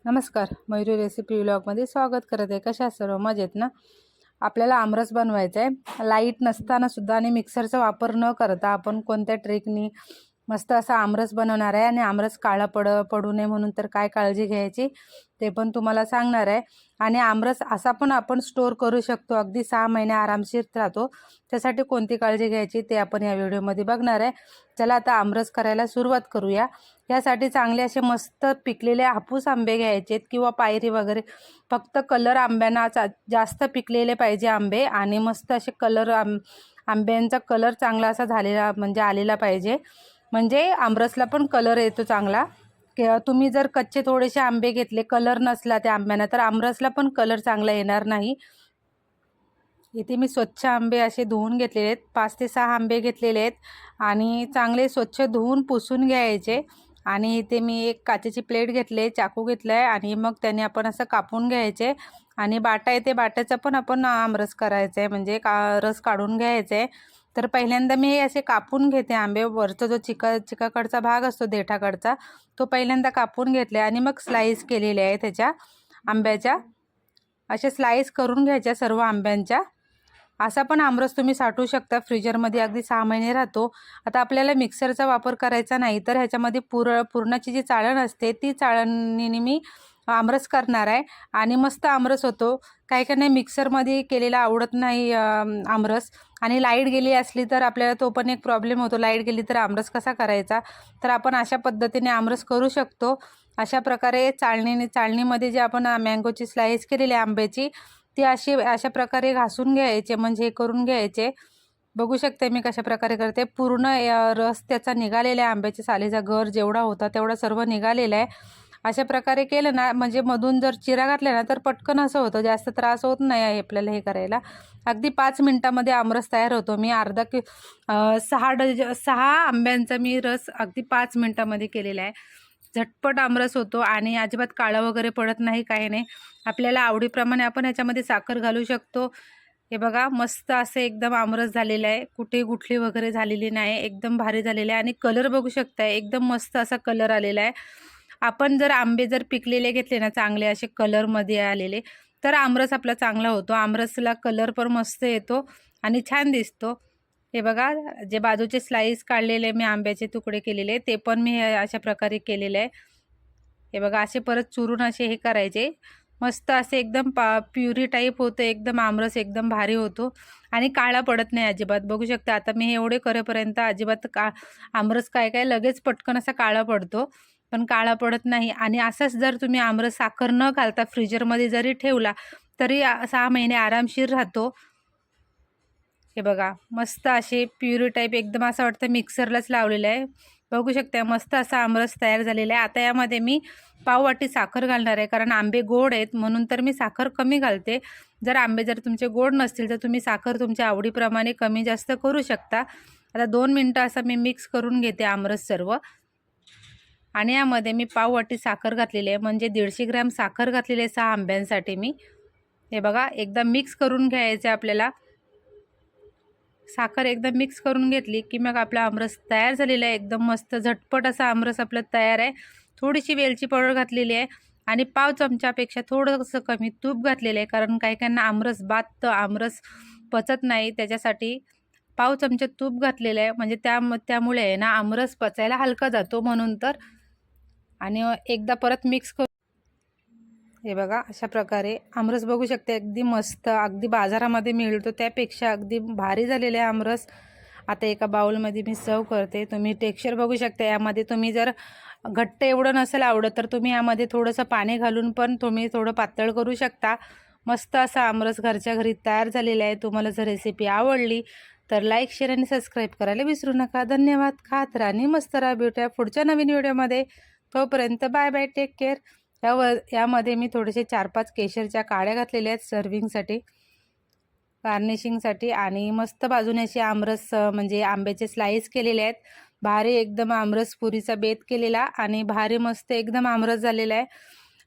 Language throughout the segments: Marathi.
नमस्कार, मयुरी रेसिपी व्लॉगमध्ये स्वागत करत आहे। कशा सर्व मजेत ना? आपल्याला आमरस बनवायचा आहे लाईट नसताना सुद्धा आणि मिक्सरचा वापर न करता आपण कोणत्या ट्रिकनी मस्त असा आमरस बनवणार आहे। आणि आमरस काळा पडू नये म्हणून तर काय काळजी घ्यायची ते पण तुम्हाला सांगणार आहे। आणि आमरस असा पण आपण स्टोर करू शकतो, अगदी 6 महिने आरामशीर राहतो। त्यासाठी कोणती काळजी घ्यायची ते आपण या व्हिडिओमध्ये बघणार आहे। चला आता आमरस करायला सुरुवात करूया। यासाठी चांगले असे मस्त पिकलेले हापूस आंबे घ्यायचे किंवा पायरी वगैरे, फक्त कलर आंब्यांना जास्त पिकलेले पाहिजे आंबे आणि मस्त असे कलर आंब्यांचा कलर चांगला असा झालेला म्हणजे आलेला पाहिजे, म्हणजे आमरसला पण कलर येतो चांगला। तुम्ही जर कच्चे थोडेसे आंबे घेतले, कलर नसला त्या आंब्यांना, तर आमरसला पण कलर चांगला येणार नाही। इथे मी स्वच्छ आंबे असे धुवून घेतलेले आहेत, 5 ते 6 आंबे घेतलेले आहेत आणि चांगले स्वच्छ धुवून पुसून घ्यायचे। आणि इथे मी एक काचेची प्लेट घेतले, चाकू घेतलाय आणि मग त्याने आपण असं कापून घ्यायचे। आणि बाटा येते, बाट्याचा पण आपण आमरस करायचा आहे, म्हणजे रस काढून घ्यायचा आहे। तर पहिल्यांदा मी हे असे कापून घेते आंबे, वरचा जो चिकाकडचा भाग असतो देठाकडचा, तो पहिल्यांदा कापून घेतला आणि मग स्लाइस केलेले आहे त्याच्या आंब्याच्या। असे स्लाइस करून घ्यायच्या सर्व आंब्यांच्या। असा पण आमरस तुम्ही साठवू शकता फ्रीजरमध्ये, अगदी 6 महिने राहतो। आता आपल्याला मिक्सरचा वापर करायचा नाही, तर ह्याच्यामध्ये पुरणाची जी चाळण असते ती चाळणीने मी आमरस करणार आहे आणि मस्त आमरस होतो। काही नाही मिक्सरमध्ये केलेला आवडत नाही आमरस, आणि लाईट गेली असली तर आपल्याला तो पण एक प्रॉब्लेम होतो, लाईट गेली तर आमरस कसा करायचा। तर आपण अशा पद्धतीने आमरस करू शकतो। अशा प्रकारे चाळणीमध्ये जे आपण मँगोची स्लाइस केलेली आंब्याची, ती अशा प्रकारे घासून घ्यायचे, म्हणजे हे करून घ्यायचे। बघू शकते मी कशा प्रकारे करते। पूर्ण रस त्याचा निघालेला आहे, आंब्याच्या सालीचा गर जेवढा होता तेवढा सर्व निघालेला आहे। अशा प्रकारे केलं ना, म्हणजे मधून जर चिरा घातला ना तर पटकन असं होतं, जास्त त्रास होत नाही आहे आपल्याला हे करायला। अगदी 5 मिनिटामध्ये आमरस तयार होतो। मी 6 आंब्यांचा मी रस अगदी 5 मिनिटामध्ये केलेला आहे। झटपट आमरस होतो आणि अजिबात काळा वगैरे पडत नाही, काही नाही। आपल्याला आवडीप्रमाणे आपण ह्याच्यामध्ये साखर घालू शकतो। हे बघा मस्त असं एकदम आमरस झालेलं आहे, कुठे गुठली वगैरे झालेली नाही, एकदम भारी झालेलं आहे। आणि कलर बघू शकता, एकदम मस्त असा कलर आलेला आहे। आपण जर आंबे पिकलेले घेतले ना, चांगले असे कलरमध्ये आलेले, तर आमरस आपला चांगला होतो। आमरसला कलर पण मस्त येतो आणि छान दिसतो। हे बघा, जे बाजूचे स्लाइस काढलेले मी आंब्याचे तुकडे केलेले, ते पण मी अशा प्रकारे केलेले आहे। हे बघा, असे परत चुरून असे हे करायचे, मस्त असे एकदम प्युरी टाईप होतं, एकदम आमरस एकदम भारी होतो आणि काळा पडत नाही अजिबात। बघू शकता, आता मी एवढे करेपर्यंत अजिबात आमरस काय लगेच पटकन असा काळा पडतो, पण काळा पडत नाही। आणि असंच जर तुम्ही आमरस साखर न घालता फ्रीजरमध्ये जरी ठेवला तरी 6 महिने आरामशीर राहतो। हे बघा, मस्त असे प्युरी टाईप एकदम असं वाटतं मिक्सरलाच लावलेलं आहे। बघू शकता, मस्त असा आमरस तयार झालेला आहे। आता यामध्ये मी पाव वाटी साखर घालणार आहे, कारण आंबे गोड आहेत म्हणून तर मी साखर कमी घालते। जर तुमचे गोड नसतील तर तुम्ही साखर तुमच्या आवडीप्रमाणे कमी जास्त करू शकता। आता 2 मिनिटं असं मी मिक्स करून घेते आमरस सर्व। आणि यामध्ये मी पाव वाटी साखर घातलेली आहे, म्हणजे 150 ग्रॅम साखर घातलेली आहे 6 आंब्यांसाठी मी। हे बघा, एकदा मिक्स करून घ्यायचं आपल्याला। साखर एकदम मिक्स करून घेतली की मग आपला आमरस तयार झालेला आहे। एकदम मस्त झटपट असा आमरस आपला तयार आहे। थोडीशी वेलची पावडर घातलेली आहे आणि पाव चमचापेक्षा थोडंसं कमी तूप घातलेलं आहे, कारण काहींना आमरस बाततं, आमरस पचत नाही, त्याच्यासाठी पाव चमचा तूप घातलेलं आहे, म्हणजे त्यामुळे आहे ना आमरस पचायला हलका जातो म्हणून तर। आणि एकदा परत मिक्स करून, हे बघा अशा प्रकारे आमरस बघू शकते, अगदी मस्त, अगदी बाजारामध्ये मिळतो त्यापेक्षा अगदी भारी झालेले आहे आमरस। आता एका बाउलमध्ये मी सर्व करते। तुम्ही टेक्स्चर बघू शकता, यामध्ये तुम्ही जर घट्ट एवढं नसेल आवडत तर तुम्ही यामध्ये थोडंसं पाणी घालून पण तुम्ही थोडं पातळ करू शकता। मस्त असा आमरस घरच्या घरी तयार झालेला आहे। तुम्हाला जर रेसिपी आवडली तर लाईक, शेअर आणि सबस्क्राईब करायला विसरू नका। धन्यवाद। खात राहा आणि मस्त राहा। भेटूया पुढच्या नवीन व्हिडिओमध्ये, तोपर्यंत बाय बाय, टेक केअर। यामध्ये मी थोडेसे 4-5 केशरच्या काड्या घातलेल्या आहेत सर्विंगसाठी, गार्निशिंगसाठी। आणि मस्त बाजूने असे आमरस म्हणजे आंब्याचे स्लाइस केलेले आहेत, भारी एकदम आमरस पुरीचा बेत केलेला आणि भारी मस्त एकदम आमरस झालेला आहे।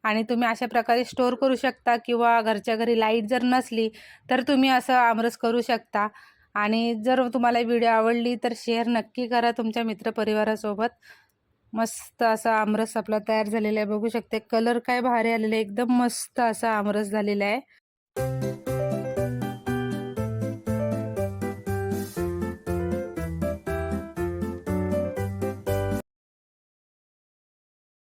आणि तुम्ही अशा प्रकारे स्टोर करू शकता, किंवा घरच्या घरी लाईट जर नसली तर तुम्ही असं आमरस करू शकता। आणि जर तुम्हाला व्हिडिओ आवडली तर शेअर नक्की करा तुमच्या मित्रपरिवारासोबत। मस्त असा आमरस आपला तयार झालेला आहे. बघू शकते कलर काय भारी आलेला आहे. एकदम मस्त असा आमरस झालेला आहे.